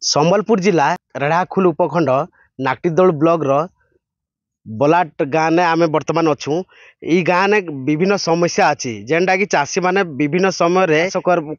ସମ୍ବଲପୁର ଜିଲ୍ଲା ରେଢ଼ାଖୋଲ ଉପଖଣ୍ଡ ନାକ୍ଟିଦୋଳ ବ୍ଲକର ବଲାଟ ଗାଁ ने आमे वर्तमान अच्छू ई गाँ ने विभिन्न समस्या अच्छी जेनटा कि चाषी माने विभिन्न समय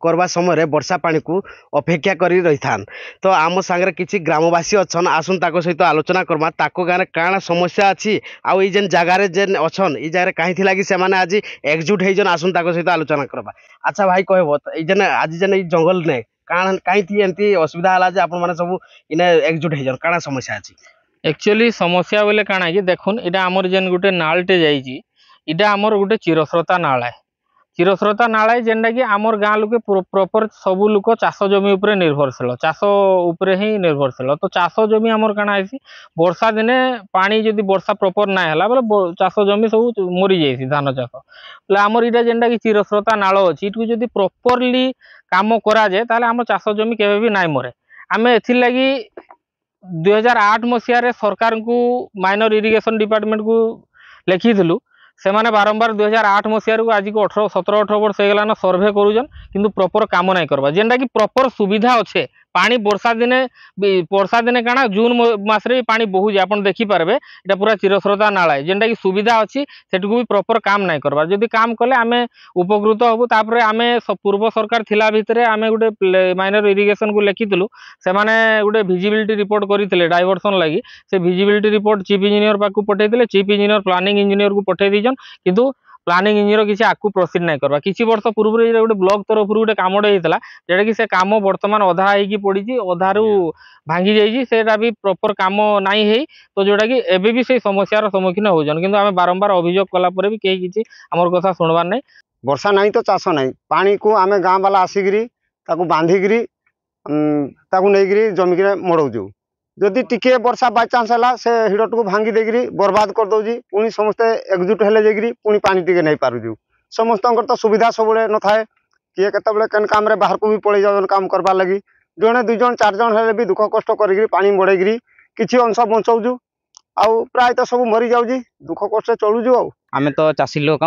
करवा समय वर्षा पानी को अपेक्षा करी रही थान तो आम सांगे किसी ग्रामवासी अच्छन आसुन ताको सहित आलोचना करमा ताको गाँ काण समस्या अच्छी आउ ई जेन जगार जेन अच्छन ई जगह कहीं लगी से माने आज एकजुट होजन आसुन ताको सहित आलोचना करबा। अच्छा भाई कहबो ई जेन आज जेन ई जंगल ने काण कहीं एमती असुविधा हला जे आपण माने सब इने एकजुट होजन काण समस्या अच्छी एक्चुअली समस्या बोले काଣା कि देखुन इटा आमर जेन गोटे नालटे जाइए इटा आमर गोटे चिरस्रोता नाल है। चिरस्रोता नाल है जेनटा कि आमर गाँ लोके प्रॉपर सबू लोक चाष जमी उपरे निर्भरशील चाष उपरे ही निर्भरशील तो चाष जमी आमर काଣା है वर्षा दिने पानी जदि वर्षा प्रॉपर ना है बोले चाष जमी सब मरी जाइए धान चाष बोले आमर इटा जेनटा कि चिरस्रोता नाल अच्छी इटू जदि प्रॉपरली काम करा जाए ताले आम चाष जमी केबे भी नाई मरे आमे एथिर लगी 2008 मसीह सरकार को माइनर इरिगेशन डिपार्टमेंट को लिखिलु से माने बारंबार 2008 मसीह को आज को 17-18 वर्ष हो गलान सर्वे करूजन किंतु प्रॉपर काम नहीं करबा जेनटा कि प्रॉपर सुविधा अच्छे पानी वर्षा दिने काना जून मासरे पानी बहु जाए आपन देखि पारबे एटा पूरा चिरस्रोता नाला है जेनटा कि सुविधा अच्छी सेटू भी प्रॉपर काम नहीं करबा जदि काम कले आमे उपकृत हबु तापरे आमे पूर्व सरकार थिला भितरे आमे गुटे माइनर इरिगेशन को लिखितलु से माने गुटे विजिबिलिटी रिपोर्ट करथिले डाइवर्सन लागि से विजिबिलिटी रिपोर्ट चीफ इंजीनियर पाकु पठेइथिले चीफ इंजीनियर प्लानिंग इंजीनियर को पठेइ दिजन किंतु प्लानिंग इंजीनियर किसी आकु प्रोसीड नहीं करवा किसी वर्ष पूर्व गोटे ब्लॉक तरफ गोटे कामटे होता जोटा कि से काम बर्तमान अधा हो पड़ी अधारू भांगी जाइए भी प्रॉपर काम नाई है तो जोटा कि एबे भी से समस्यार सम्मुखीन होजन किंतु आमे बारंबार अभियोग कला परे भी कहीं किसी आमर कथा सुनवार नहीं वर्षा नहीं तो चाष नहीं पानी को आमे गाँ वाला आसिकी बांधिकी नहीं जमिक मड़ाऊ जदि टिके वर्षा बाय चांस है से हिडट को भांगी देकरी बर्बाद कर दौजी पुणी समस्ते एकजुट हेले जाकरी पुणी पानी टिके नहीं पारुजु समस्त तो सुविधा सब न थाए किए केतबेले केन काम रे बाहर को भी पड़े जाओ काम करबार लगी जड़े 2 जन 4 जन हेले भी दुख कष्ट करी पानी मड़ेगी किसी अंश बचाऊजु आउ प्राय तो सब मरी जाऊँ दुख कष्ट चलुजु आमे तो चाषी लोक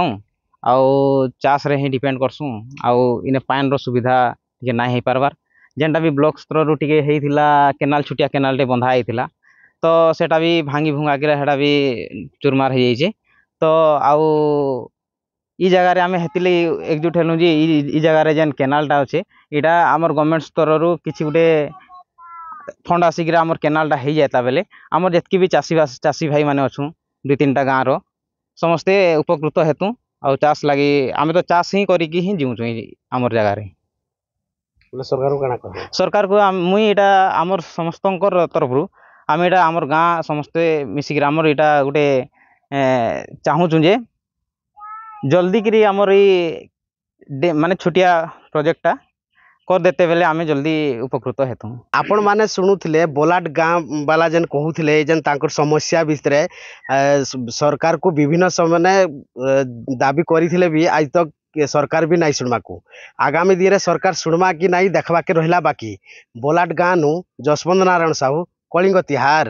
आउ चाष रे ही डिपेंड करसु आउ इने पान रो सुविधा टिके ना हो पारबार जेनटा भी ब्लॉक स्तर रू टिके हेइथिला केनाल छुटिया केनाल टे बंधा हेइथिला तो सेटा भी भांगी भुंगा के हेटा भी चुरमार हो जाइए तो आउ ई जगह रे आमे हेतिले एकजुट हेलु जे ई जगह रे जेन केनालटा अच्छे इटा आमर गवर्नमेंट स्तर रू किछि गुटे फंड आसिक आमर केनालटा हो जाता बेले आमर जेतकी भी चाषी भाई माने अच्छू 2-3टा गाँ रो समस्ते उपकृत हेतु आउ चाष लगी आमे तो चाष ही करिकी ही जीवछु आमर जगह रे सरकार को मुई इटा आमर समस्त तरफ आम इटा आमर गाँ समस्ते मिसिक आमर इटा गोटे चाहूँ जे जल्दी करी आमर ये माने छोटिया प्रोजेक्टा कर देते बेले आमे जल्दी उपकृत हेतु आपण माने सुनुथिले बोलाट गाँ वाला जेन कहूथिले जेन तांकर समस्या भितरे सरकार को विभिन्न समय दाबी करिथिले भी आज तक सरकार भी नहीं शुणवा को आगामी दिन सरकार शुणवा कि नहीं देखवा के रहिला बाकी बोलाट गाँ नु जसवंत नारायण साहू कलिंग तिहार।